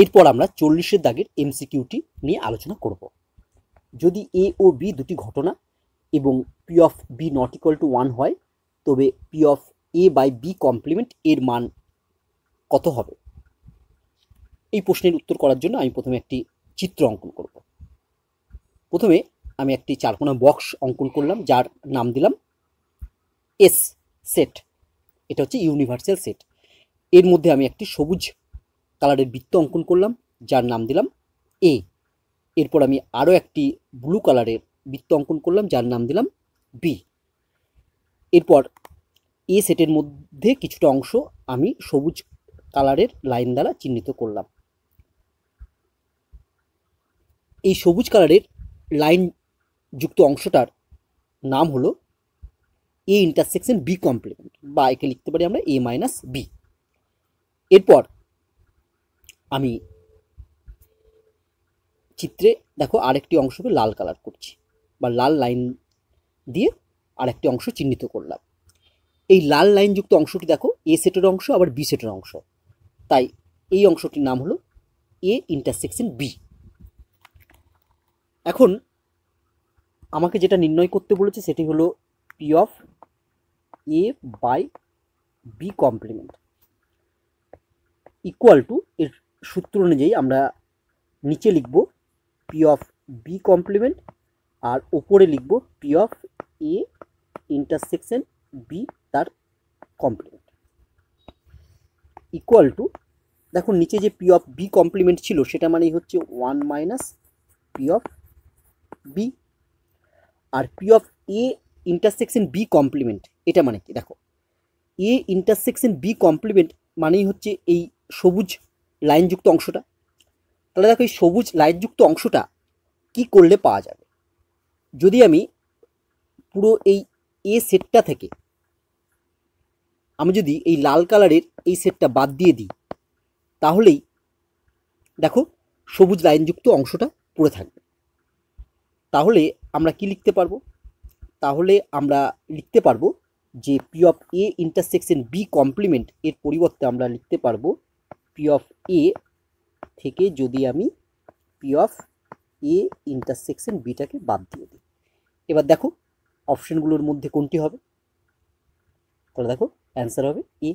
এরপর আমরা 40-এর দাগের এমসিকিউটি নিয়ে আলোচনা করব। যদি এ ও বি দুটি ঘটনা এবং P of B not equal to 1 হয়, তবে P of A by B complement এর মান কত হবে? এই প্রশ্নের উত্তর করার জন্য আমি প্রথমে একটি চিত্র অঙ্কন করব। প্রথমে আমি একটি চারকোনা বক্স অঙ্কন করলাম, যার নাম দিলাম এস সেট। এটা হচ্ছে ইউনিভার্সাল সেট। এর মধ্যে আমি একটি সবুজ কালারের বৃত্ত অঙ্কন করলাম, যার নাম দিলাম এ। এরপর আমি আরও একটি ব্লু কালারের বৃত্ত অঙ্কন করলাম, যার নাম দিলাম বি। এরপর এ সেটের মধ্যে কিছুটা অংশ আমি সবুজ কালারের লাইন দ্বারা চিহ্নিত করলাম। এই সবুজ কালারের লাইন যুক্ত অংশটার নাম হলো এ ইন্টারসেকশন বি কমপ্লিমেন্ট, বা একে লিখতে পারি আমরা এ মাইনাস বি। এরপর আমি চিত্রে দেখো আরেকটি অংশকে লাল কালার করছি, বা লাল লাইন দিয়ে আরেকটি অংশ চিহ্নিত করলাম। এই লাল লাইনযুক্ত অংশটি দেখো এ সেটের অংশ, আবার বি সেটের অংশ, তাই এই অংশটির নাম হলো এ ইন্টারসেকশন বি। এখন আমাকে যেটা নির্ণয় করতে বলেছে সেটি হলো P of A by B complement equal to, এর সূত্র অনুযায়ী আমরা নিচে লিখব পি অফ বি কমপ্লিমেন্ট, আর ওপরে লিখব P of A intersection B তার কমপ্লিমেন্ট ইকুয়াল টু, দেখুন নিচে যে পি অফ বি কমপ্লিমেন্ট ছিল সেটা মানেই হচ্ছে 1 মাইনাস পি অফ বি, আর P of A intersection B complement এটা মানে কি, দেখো এ ইন্টারসেকশন বি কমপ্লিমেন্ট মানেই হচ্ছে এই সবুজ লাইনযুক্ত অংশটা। তাহলে দেখো এই সবুজ লাইনযুক্ত অংশটা কি করলে পাওয়া যাবে? যদি আমি পুরো এই এ সেটটা থেকে আমি যদি এই লাল কালারের এই সেটটা বাদ দিয়ে দিই, তাহলেই দেখো সবুজ লাইনযুক্ত অংশটা পড়ে থাকবে। তাহলে আমরা কি লিখতে পারবো? তাহলে আমরা লিখতে পারবো যে P of A intersection B complement এর পরিবর্তে আমরা লিখতে পারবো পি অফ এ থেকে যদি আমি পি অফ এ ইন্টারসেকশন বিটাকে বাদ দিয়ে দিই। এবার দেখো অপশনগুলোর মধ্যে কোনটি হবে? তাহলে দেখো অ্যান্সার হবে এ।